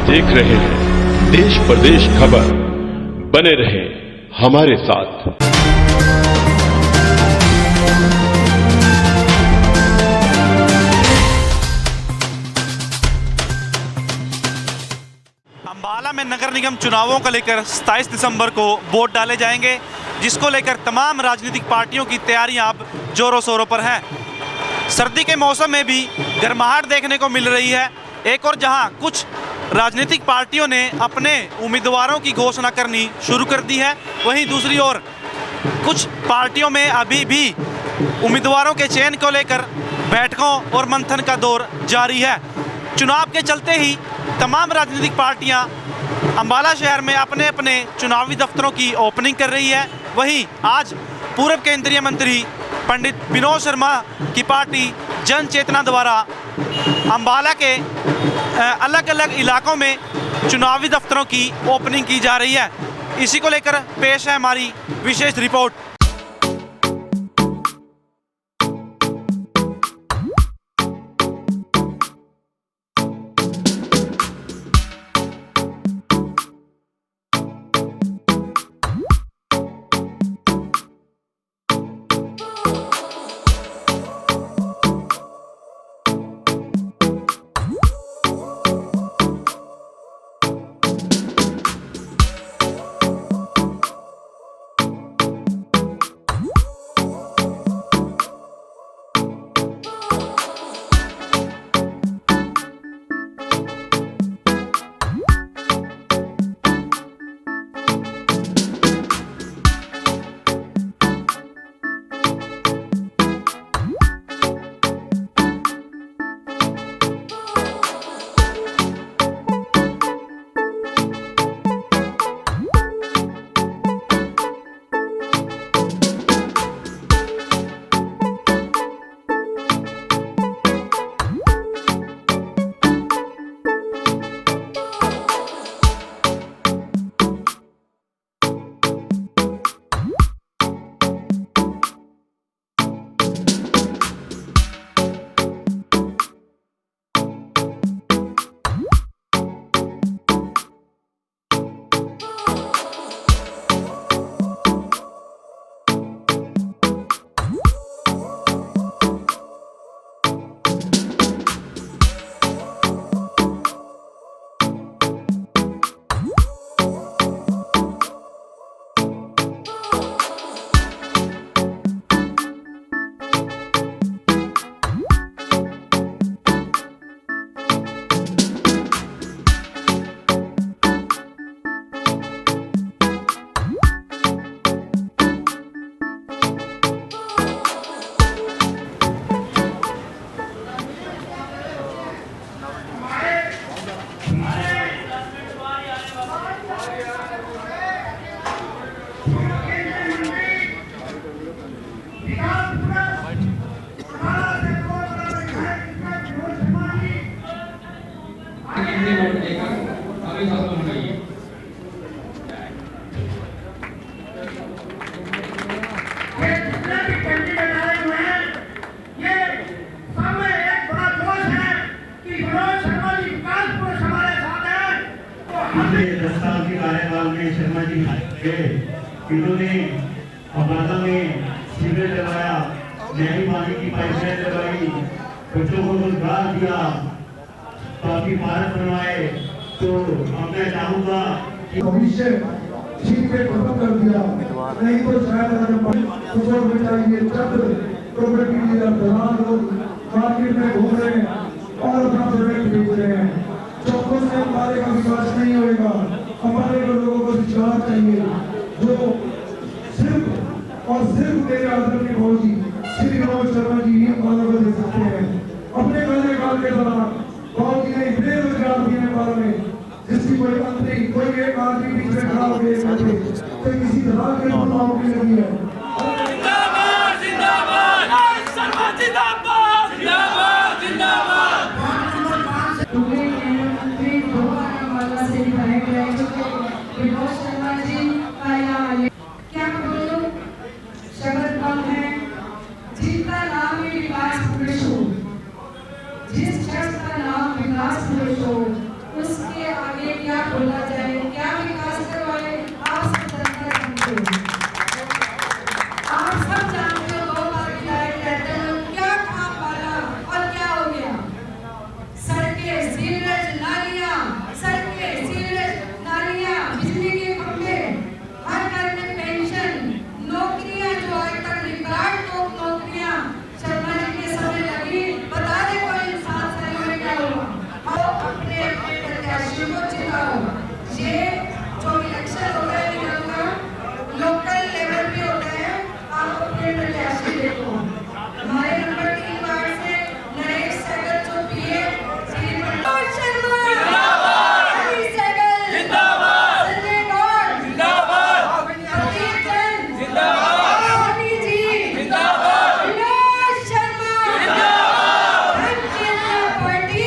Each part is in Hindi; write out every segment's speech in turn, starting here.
देख रहे हैं देश प्रदेश खबर। बने रहे हमारे साथ। अंबाला में नगर निगम चुनावों को लेकर 27 दिसंबर को वोट डाले जाएंगे, जिसको लेकर तमाम राजनीतिक पार्टियों की तैयारियां अब जोरों शोरों पर हैं। सर्दी के मौसम में भी गर्माहट देखने को मिल रही है। एक और जहां कुछ राजनीतिक पार्टियों ने अपने उम्मीदवारों की घोषणा करनी शुरू कर दी है, वहीं दूसरी ओर कुछ पार्टियों में अभी भी उम्मीदवारों के चयन को लेकर बैठकों और मंथन का दौर जारी है। चुनाव के चलते ही तमाम राजनीतिक पार्टियां अंबाला शहर में अपने अपने चुनावी दफ्तरों की ओपनिंग कर रही है। वहीं आज पूर्व केंद्रीय मंत्री पंडित विनोद शर्मा की पार्टी जन चेतना द्वारा अंबाला के अलग अलग इलाकों में चुनावी दफ्तरों की ओपनिंग की जा रही है। इसी को लेकर पेश है हमारी विशेष रिपोर्ट। शर्मा जी इन्होंने अंबाला में सीवरेज लगाया, नहरी पानी की पाइपलाइन लगाई, बच्चों को रोजगार दिया, काफी पार्क बनवाए। तो अब मैं चाहूंगा कि भविष्य ठीक पे खत्म कर दिया, नहीं तो शायद कुछ और बताइए जब प्रॉपर्टी डीलर दलाल लोग मार्केट में घूम रहे हैं और अपना प्रोडक्ट बेच रहे हैं। चौकों से हमारे का विकास नहीं होगा। हमारे लोगों को विचार चाहिए जो सिर्फ और सिर्फ मेरे आदरणीय भाई श्री विनोद शर्मा जी ही हमारे को दे सकते हैं। अपने कार्यकाल के दौरान भाई ने इतने रोजगार दिए अंबाला में जिसकी कोई मंत्री कोई एक आदमी बीच में खड़ा हो गया तो किसी तरह के चुनाव के लिए है। जिंदाबाद जिंदाबाद शर्मा जिंदाबाद जिंदाबाद जिंदाबाद। विनोद शर्मा जी का यहाँ क्या बोलो शब्द कम है, जिसका नाम ही विकास पुरुष हो, जिस शख्स का नाम विकास पुरुष हो उसके आगे शिव को जिताओ। ये जो इलेक्शन होता है निकलना लोकल लेवल पे होता है। आप अपने प्रत्याशी देखो। हमारे नंबर 3 वार्ड से नरेश सहगल जो पीए श्री मनोज शर्मा जिंदाबाद, हरी सहगल जिंदाबाद, संजय गौड़ जिंदाबाद, प्रदीप चंद जिंदाबाद, सोनी जी जिंदाबाद, विनोद शर्मा जिंदाबाद, भारतीय जनता पार्टी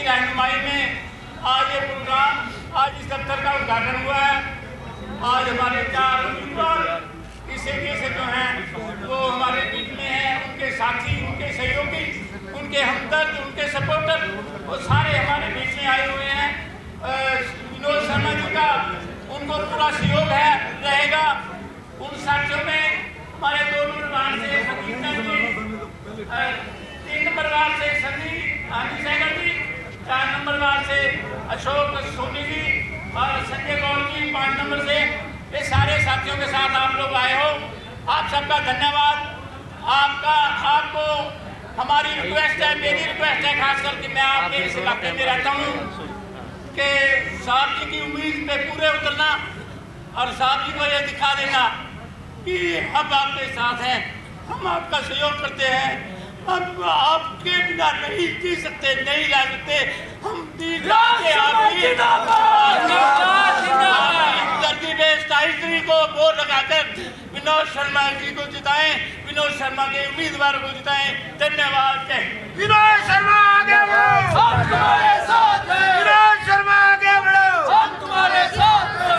रहनुमाई में आज ये प्रोग्राम आज इस दफ्तर का उद्घाटन हुआ है। आज हमारे 4 उम्मीदवार इस एरिए से जो हैं वो हमारे बीच में हैं। उनके साथी, उनके सहयोगी, उनके हमदर्द, उनके सपोर्टर वो सारे हमारे बीच में आए हुए हैं। विनोद शर्मा जी का उनको पूरा सहयोग है रहेगा। उन साथियों में हमारे 2 नंबर वार्ड से संगीता जी, 3 नंबर वार्ड से हरी सहगल जी, 4 नंबर वार्ड से अशोक सोनी जी और संजय गौड़ जी 5 नंबर से। ये सारे साथियों के साथ आप लोग आए हो, आप सबका धन्यवाद। आपको हमारी रिक्वेस्ट है, मेरी रिक्वेस्ट है खास करके, मैं आपके इस इलाके में रहता हूँ कि साहब जी की उम्मीद पे पूरे उतरना और साहब जी को ये दिखा देना कि हम आपके साथ हैं, हम आपका सहयोग करते हैं, हम आपके बिना नहीं जी सकते, नहीं ला सकते। हम तरतीब 27 तारीख को वोट लगाकर विनोद शर्मा जी को जिताएं, विनोद शर्मा के उम्मीदवार को जिताएं। धन्यवाद। विनोद शर्मा आगे बढ़ो, हम तुम्हारे साथ हैं। विनोद शर्मा आगे बढ़ो, हम तुम्हारे साथ हैं।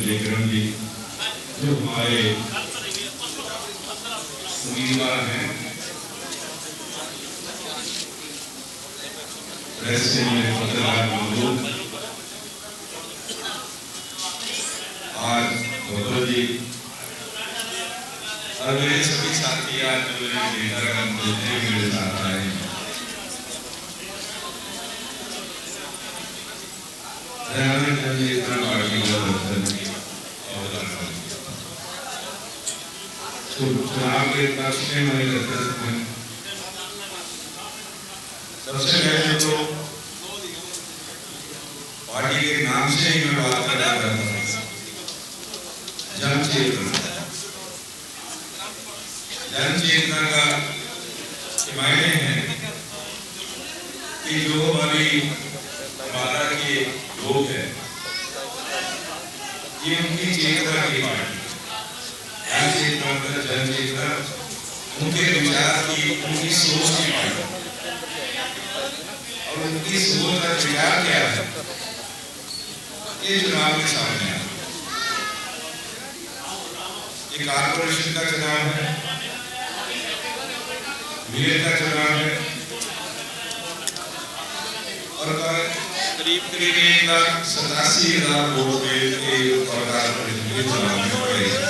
विक्रम जी जो हमारे उम्मीदवार हैं, प्रेस से मेरे पत्रकार मौजूद, आज गौरव जी और मेरे सभी साथी आज जो मेरे साथ आए हैं। चुनाव के पक्ष में सबसे पहले तो पार्टी के नाम से ही मैं बात कर रहा था, जन चेतना। जन चेतना का मायने है कि जो हमारा के लोग है, ये उनकी चेतना की पार्टी, जन चेतना उनके विचार की, उनकी सोच की पार्टी। और उनकी सोच का विचार क्या है, ये चुनाव के सामने है। ये कारपोरेशन का चुनाव है, मेयर का चुनाव है और करीब 1,87,000 वोट के चुनाव में पड़ेगा।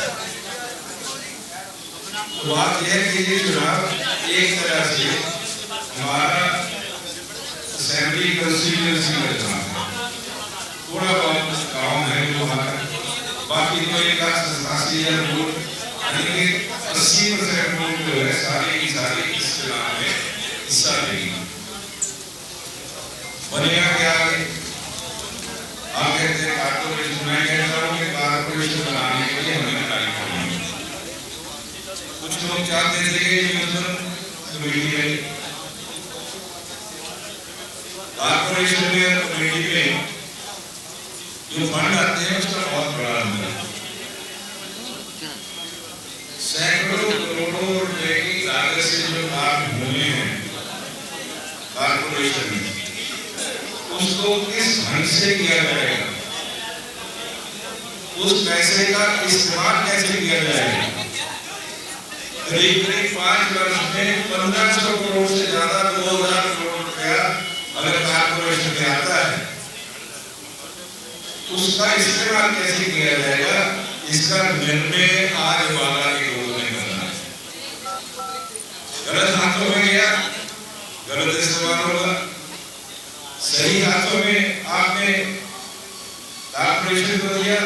तो बात यह है कि ये चुनाव एक तरह से हमारा असेंबली कंस्टिट्यूएंसी का चुनाव है। थोड़ा बहुत काम है जो हमारा, बाकी तो 1,87,000 वोट यानी कि 80% लोग जो है सारे की सारे इस चुनाव में हिस्सा लेंगे। बनेगा क्या आगे? आप कहते हैं कारपोरेशन, मैं कहता हूँ कि कारपोरेशन बनाने के लिए हमें लड़ाई करनी है। कुछ लोग चाहते थे कि म्यूनिसिपल कमेटी में, कारपोरेशन में, कमेटी में जो फंड आते हैं उसका बहुत बड़ा अंतर है। सैकड़ों करोड़ों रुपए की लागत से जो काम हुए हैं कारपोरेशन में, उसको किस ढंग से किया जाएगा, उस पैसे का इस्तेमाल कैसे किया जाएगा। करीब 5 वर्ष में 1500 करोड़ से ज्यादा 2000 करोड़ रुपया अगर कारपोरेशन में आता है, उसका इस्तेमाल कैसे किया जाएगा, इसका निर्णय आज वाला के लोगों ने करना है। गलत हाथों में गया, गलत इस्तेमाल होगा। सही हाथों में आपने कारपोरेशन को दिया,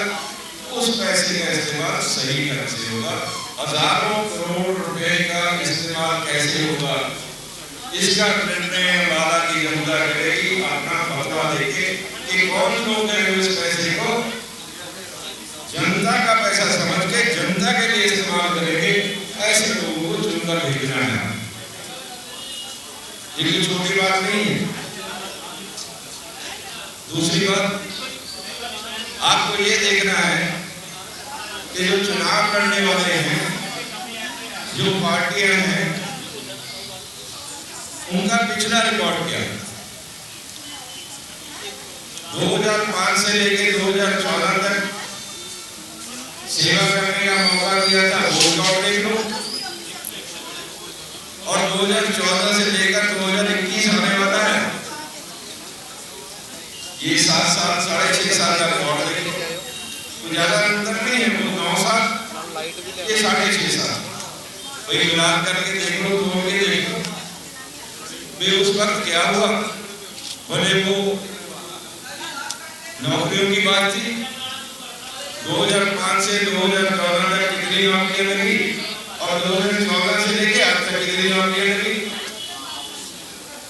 उस पैसे का इस्तेमाल सही ढंग से होगा। हजारों करोड़ रुपए का इस्तेमाल कैसे होगा, इसका निर्णय वाला की जनता करेगी अपना फतवा देके कि कौन लोग हैं उस पैसे को जनता का पैसा समझ के जनता के लिए इस्तेमाल करेंगे। ऐसे लोगों को चुनकर भेजना है। ये कोई छोटी बात नहीं है। दूसरी बात, आपको ये देखना है कि जो चुनाव लड़ने वाले हैं, जो पार्टियां हैं, उनका पिछला रिकॉर्ड क्या है। 2005 से लेकर 2014 तक सेवा करने का मौका दिया था, वो रिकॉर्ड देख लो। और 2014 से लेकर 2021 आने वाला है, ये 7 साल 6.5 साल का रिकॉर्ड देख लो। तो ज्यादा अंतर नहीं है, वो 9 साल, ये 6.5 साल। वही मिला करके देख लो, तो देख लो उस वक्त क्या हुआ। भले वो नौकरियों की बात थी, 2005 से 2014 तक कितनी नौकरियां लगी और 2014 से लेके आज तक कितनी नौकरियां लगी।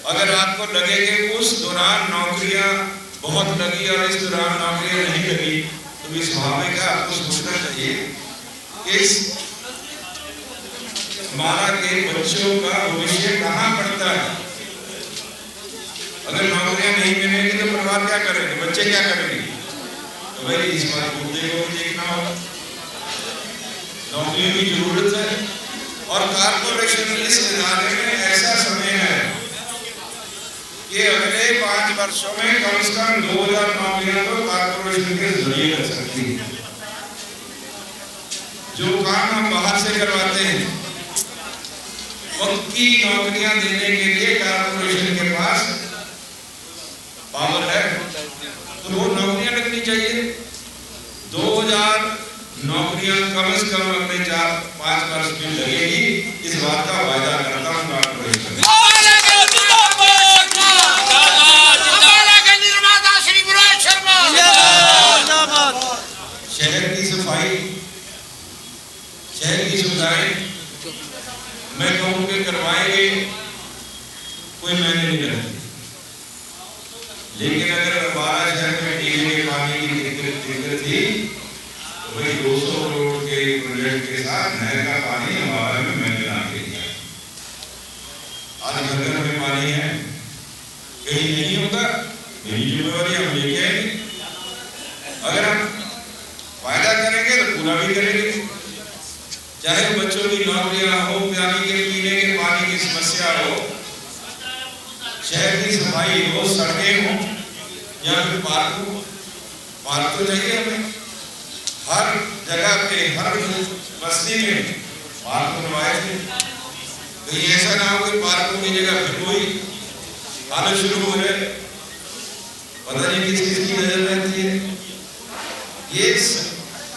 अगर आपको लगे कि उस दौरान नौकरियां बहुत लगी और इस दौरान नौकरियां नहीं लगी, तो इस मामले का आपको सोचना चाहिए कि इस हमारा के बच्चों का भविष्य कहाँ पड़ता है। अगर नौकरियां नहीं मिलेंगी तो परिवार क्या करेंगे, बच्चे क्या करेंगे। तो भाई इस बात को देखना होगा। नौकरियों की जरूरत है और कारपोरेशन इस इदारे में ऐसा समय है कि अगले 5 वर्षों में कम से कम 2000 नौकरियां तो कारपोरेशन के जरिए लग सकती है। जो काम हम बाहर से करवाते हैं, पक्की नौकरियां देने के लिए कारपोरेशन के पास पावर है, तो वो नौकरियां लगनी चाहिए। 2000 नौकरियां कम से कम अगले 4-5 वर्ष में लगेगी, इस बात का वायदा करता हूँ कारपोरेशन। शहर की सफाई, शहर की सुविधाएं मैं कहूँ कि करवाएंगे, कोई मैंने नहीं करती। लेकिन अगर हमारा शहर में पीने के पानी की दिक्कत थी, तो भाई 200 करोड़ के प्रोजेक्ट के साथ नहर का पानी हमारा में मैंने ला के दिया। आज घर में पानी है, कहीं नहीं होगा, मेरी जिम्मेवारी हम लेके आएंगे। अगर हम वायदा करेंगे तो पूरा भी करेंगे। चाहे बच्चों की नौकरियां हो, पानी के पीने के पानी की समस्या हो, शहर की सफाई हो, सड़कें हो या फिर पार्क हो। पार्क तो चाहिए हमें, हर जगह पे हर बस्ती में पार्क बनवाए थे। कहीं ऐसा ना हो कि पार्कों की जगह फिर कोई आना शुरू हो जाए, पता नहीं किस किस की नजर रहती है। ये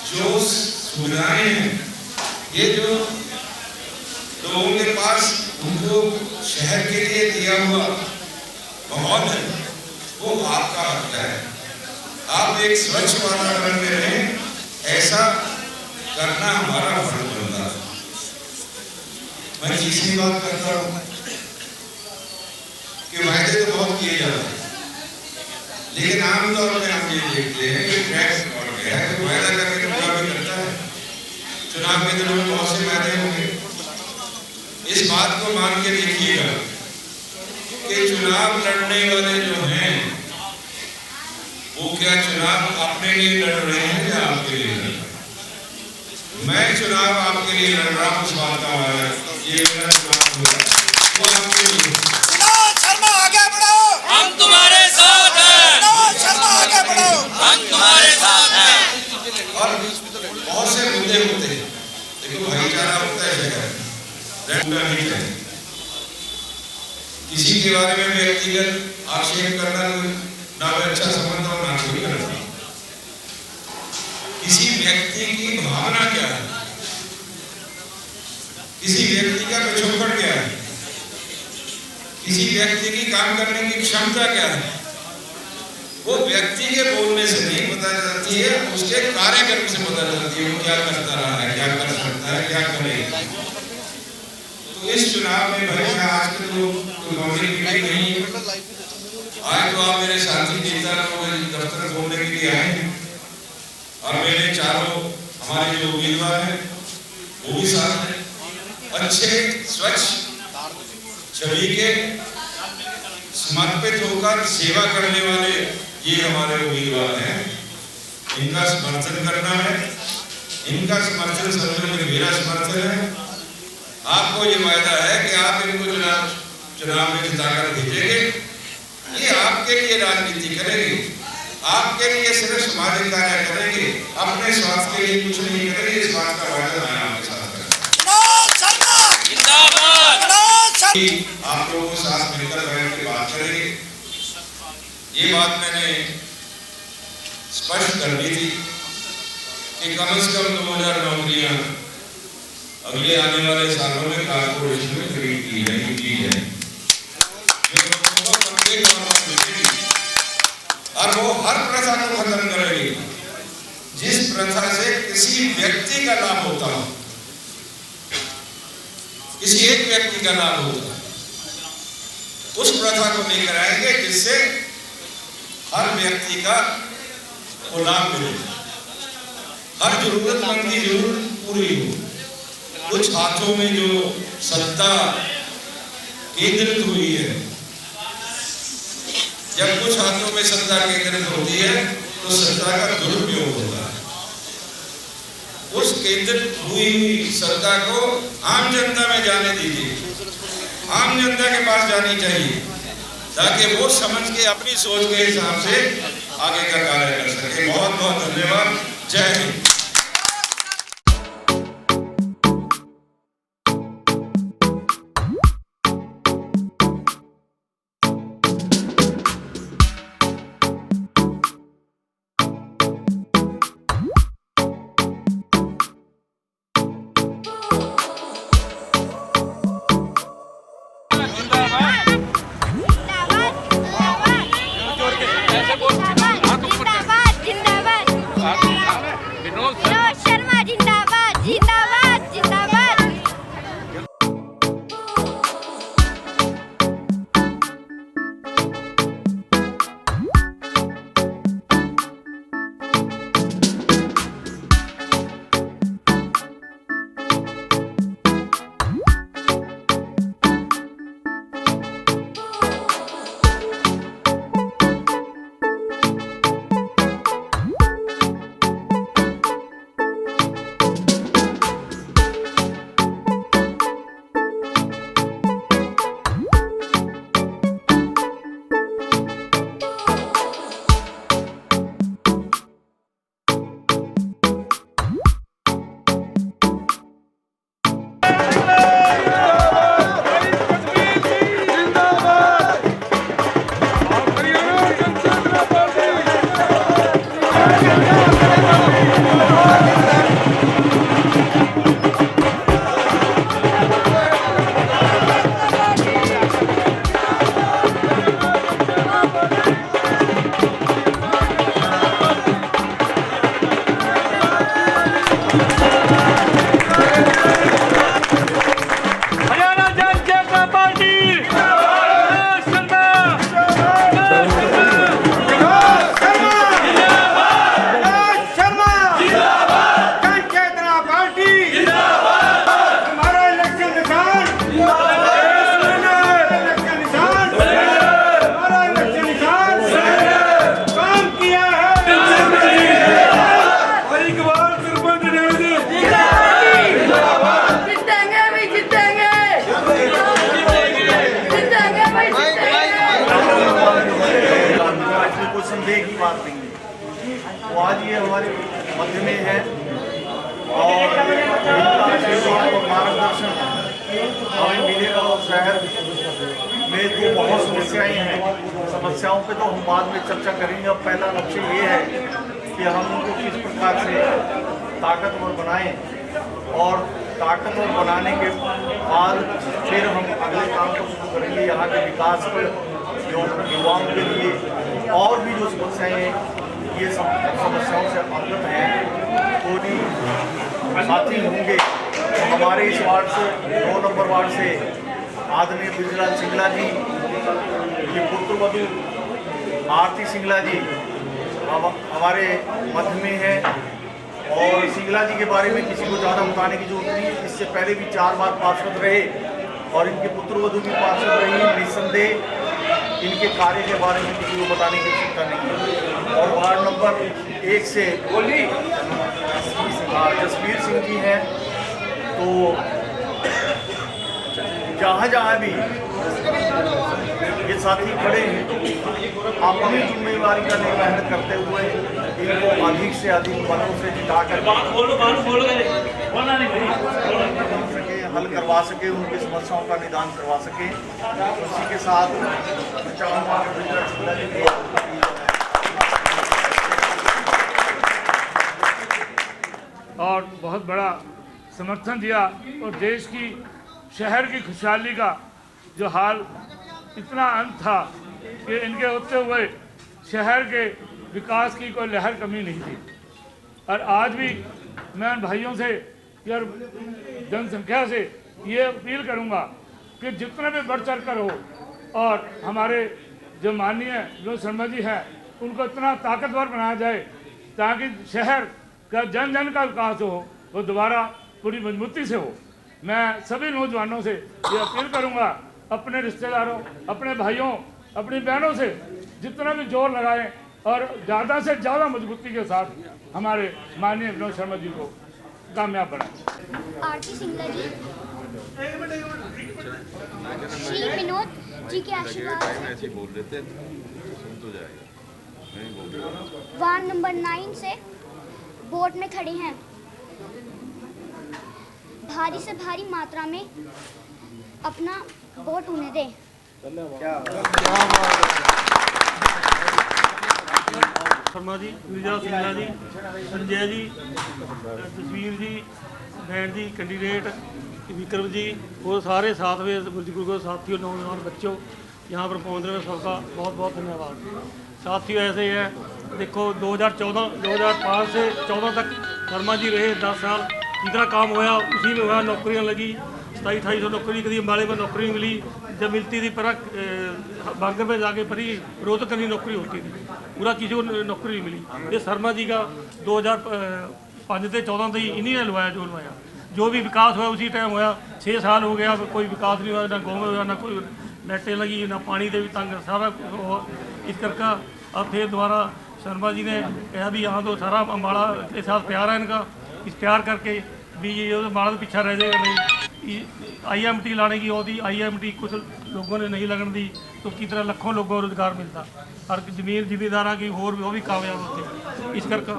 जो सुविधाएं हैं, ये जो लोगों के पास उनको शहर के लिए दिया हुआ माहौल है, वो आपका हक है। आप एक स्वच्छ वातावरण में रहें, ऐसा करना हमारा फर्ज बनता है। मैं तीसरी बात करता हूँ कि वायदे तो बहुत किए जाते हैं, लेकिन आमतौर पर हम ये देखते हैं कि टैक्स और गया है तो वायदा करके पूरा भी करता है। चुनाव के दिनों में बहुत से वायदे होंगे। इस बात को मान के देखिएगा कि चुनाव लड़ने वाले जो हैं वो क्या चुनाव अपने लिए लड़ रहे हैं या आपके लिए लड़ रहे हैं? मैं चुनाव आपके लिए लड़ रहा हूँ, इस बात का वादा, ये मेरा चुनाव होगा, वो आपके लिए। विनोद शर्मा आगे बढ़ो, हम तुम्हारे साथ हैं। विनोद शर्मा आगे बढ़ो, हम तुम्हारे साथ हैं। और बहुत से मुद्दे होते हैं, देखो भाईचारा होता है जगह, किसी के बारे में व्यक्तिगत आक्षेप करना ना मैं अच्छा समझता हूँ ना कोई करता। किसी व्यक्ति की भावना क्या है, किसी व्यक्ति का पिछोकड़ क्या है, किसी व्यक्ति की काम करने की क्षमता क्या है, वो व्यक्ति के बोलने से नहीं पता चलती है, उसके कार्यक्रम से पता चलती है वो क्या करता रहा है, क्या कर सकता है, क्या करेगा। तो इस चुनाव में भाई मैं आज के तो नहीं, आज तो आप मेरे साथी नेता लोग दफ्तर खोलने के लिए आए हैं और मेरे चारों हमारे जो उम्मीदवार हैं वो भी साथ हैं। अच्छे स्वच्छ छवि के समर्पित होकर सेवा करने वाले ये हमारे उम्मीदवार हैं। इनका समर्थन करना है, इनका समर्थन समझने में मेरा समर्थन है। आपको ये वायदा है कि आप इनको चुनाव में जिताकर भेजेंगे, ये आपके लिए राजनीति करेंगे, आपके लिए सिर्फ सामाजिक कार्य करेंगे, अपने स्वार्थ के लिए कुछ नहीं करेंगे। इस बात का वायदा मैं आपके साथ आप लोगों के साथ मिलकर बैठ के बात करेंगे। ये बात मैंने स्पष्ट कर दी थी कि कम से कम 2000 नौकरियां अगले आने वाले सालों में कारपोरेशन में खरीद की है और वो हर प्रथा को खत्म करेगी जिस प्रथा से किसी व्यक्ति का लाभ होता हो, किसी एक व्यक्ति का लाभ होता है, उस प्रथा को लेकर आएंगे जिससे हर व्यक्ति का को लाभ मिले, हर जरूरतमंद की जरूरत पूरी हो। कुछ हाथों में जो सत्ता केंद्रित हुई है, जब कुछ हाथों में सत्ता केंद्रित होती है तो सत्ता का दुरुपयोग होता है। उस केंद्रित हुई सत्ता को आम जनता में जाने दीजिए, आम जनता के पास जानी चाहिए ताकि वो समझ के अपनी सोच के हिसाब से आगे का कार्य कर सके। बहुत बहुत धन्यवाद। जय हिंद। जनता पार्टी संदेह की बात नहीं है। वो आज ये हमारे मध्य में है और इनका आशीर्वाद और मार्गदर्शन हमें मिलेगा। और शहर में तो बहुत समस्याएं हैं, समस्याओं पे तो हम बाद में चर्चा करेंगे। अब पहला लक्ष्य ये है कि हम उनको किस प्रकार से ताकतवर बनाएं और ताकतवर बनाने के बाद फिर हम अगले काम को शुरू करेंगे। यहाँ के विकास पर युवाओं के लिए और भी जो समस्याएं हैं, ये समस्याओं से अवगत हैं, कोई साथी होंगे तो हमारे इस वार्ड से 2 नंबर वार्ड से आदरणीय बिजलाल सिंगला जी, ये पुत्र वधू आरती सिंगला जी हमारे मध्य में है। और सिंगला जी के बारे में किसी को ज़्यादा बताने की जरूरत नहीं है। इससे पहले भी 4 बार पार्षद रहे और इनके पुत्र वधू भी पार्षद रही। निस्संदेह इनके कार्य के बारे में किसी को बताने की आवश्यकता नहीं है। और वार्ड नंबर 1 से जसवीर सिंह जी हैं। तो जहाँ जहाँ भी ये साथी खड़े हैं, अपनी जिम्मेवारी का निर्वहन करते हुए इनको अधिक से अधिक पदों से जिता कर हल करवा सके, उनकी समस्याओं का निदान करवा सके। उसी के साथ चाहूँगा और बहुत बड़ा समर्थन दिया और देश की शहर की खुशहाली का जो हाल इतना अंत था कि इनके होते हुए शहर के विकास की कोई लहर कमी नहीं थी। और आज भी मैं उन भाइयों से या जनसंख्या से ये अपील करूंगा कि जितना भी बढ़ चढ़ कर हो और हमारे जो माननीय विनोद शर्मा जी हैं उनको इतना ताकतवर बनाया जाए ताकि शहर का जन जन का विकास हो, वो दोबारा पूरी मजबूती से हो। मैं सभी नौजवानों से ये अपील करूंगा, अपने रिश्तेदारों, अपने भाइयों, अपनी बहनों से जितना भी जोर लगाएं और ज़्यादा से ज़्यादा मजबूती के साथ हमारे माननीय विनोद शर्मा जी को कामयाब बनाएं। आरती सिंगला जी, श्री विनोद जी के आशीर्वाद से वार्ड नंबर 9 से वोट में खड़े हैं। भारी से भारी मात्रा में अपना वोट उन्हें दें। शर्मा जी, विजय सिंगला जी, संजय जी, तस्वीर जी, बहन जी, कैंडिडेट विक्रम जी और सारे साथ में बुजुर्गों, साथियों, नौजवान बच्चों यहाँ पर पहुँचने में सबका बहुत बहुत धन्यवाद। साथियों ऐसे है, देखो 2005 से 14 तक शर्मा जी रहे, 10 साल जितना काम होया उसी में हुआ। नौकरियाँ लगी, 2700 नौकरी कभी अम्बाले में नौकरी मिली, जब मिलती थी पर बांगर में जाके परी रोहतक करनी नौकरी होती थी, पूरा किसी को नौकरी नहीं मिली। ये शर्मा जी का 2005 से 14 तक इन्हीं ने लवाया जो लवाया। जो भी विकास हुआ उसी टाइम हुआ। 6 साल हो गया कोई विकास नहीं हुआ, ना गाँव में हुआ, ना कोई लाइटें लगी, ना पानी दे भी तंग, सारा इस करके अब फिर दोबारा शर्मा जी ने कहा भी यहाँ तो सारा अम्बाड़ा के साथ प्यार है इनका, इस प्यार करके भी ये अम्बाड़ा तो पीछा रह जाएगा नहीं। IMT लाने की होती, IMT कुछ लोगों ने नहीं लगन दी तो की तरह लाखों लोगों को रोजगार मिलता और जमींदारा की और वो भी कामयाब होते। इस करके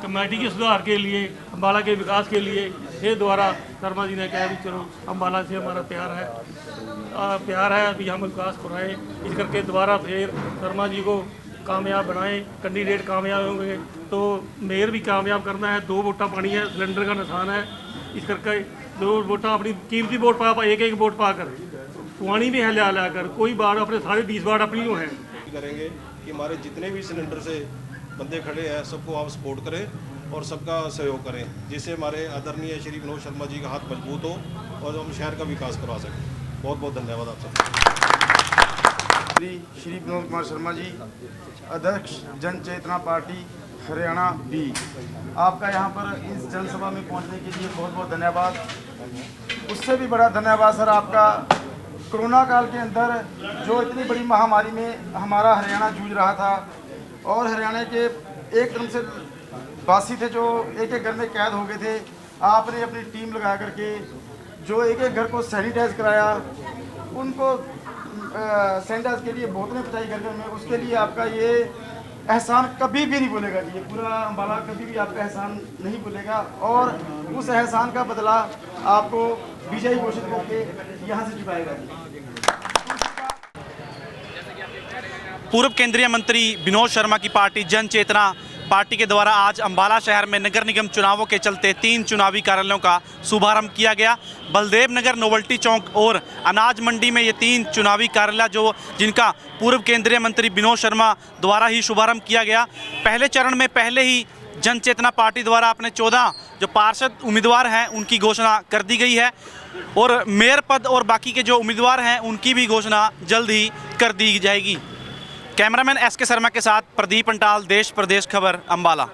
कमेटी के सुधार के लिए, अम्बाड़ा के विकास के लिए फिर दोबारा शर्मा जी ने कहा भी चलो अम्बाड़ा से हमारा प्यार है अभी हम विकास कराएँ। इस करके दोबारा फिर शर्मा जी को कामयाब बनाएं। कैंडिडेट कामयाब होंगे तो मेयर भी कामयाब करना है। 2 वोटा पानी है, सिलेंडर का नुकसान है। इस करके 2 वोटा अपनी कीमती वोट पा एक वोट पाकर पुआनी भी है लिया कर कोई बार अपने सारे 20 वार्ड अपनी जो है करेंगे कि हमारे जितने भी सिलेंडर से बंदे खड़े हैं सबको आप सपोर्ट करें और सबका सहयोग करें, जिससे हमारे आदरणीय श्री विनोद शर्मा जी का हाथ मजबूत हो और हम शहर का विकास करवा सकें। बहुत बहुत धन्यवाद आप सबका। श्री विनोद कुमार शर्मा जी, अध्यक्ष जन चेतना पार्टी हरियाणा बी, आपका यहाँ पर इस जनसभा में पहुँचने के लिए बहुत बहुत धन्यवाद। उससे भी बड़ा धन्यवाद सर आपका, कोरोना काल के अंदर जो इतनी बड़ी महामारी में हमारा हरियाणा जूझ रहा था और हरियाणा के एक तरफ से वासी थे जो एक एक घर में कैद हो गए थे, आपने अपनी टीम लगा करके जो एक एक घर को सैनिटाइज कराया, उनको सैनिटाइज के लिए बोतलें पहुँचाई घर घर में, उसके लिए आपका ये एहसान कभी भी नहीं भूलेगा जी, ये पूरा अम्बाला कभी भी आपका एहसान नहीं भूलेगा और उस एहसान का बदला आपको विजयी घोषित करके यहाँ से चुकाएगा जी। पूर्व केंद्रीय मंत्री विनोद शर्मा की पार्टी जन चेतना पार्टी के द्वारा आज अम्बाला शहर में नगर निगम चुनावों के चलते 3 चुनावी कार्यालयों का शुभारंभ किया गया। बलदेव नगर, नोवल्टी चौक और अनाज मंडी में ये 3 चुनावी कार्यालय जिनका पूर्व केंद्रीय मंत्री विनोद शर्मा द्वारा ही शुभारंभ किया गया। पहले चरण में पहले ही जन चेतना पार्टी द्वारा अपने 14 जो पार्षद उम्मीदवार हैं उनकी घोषणा कर दी गई है और मेयर पद और बाकी के जो उम्मीदवार हैं उनकी भी घोषणा जल्द ही कर दी जाएगी। कैमरामैन SK शर्मा के साथ प्रदीप अंटाल, देश प्रदेश खबर, अम्बाला।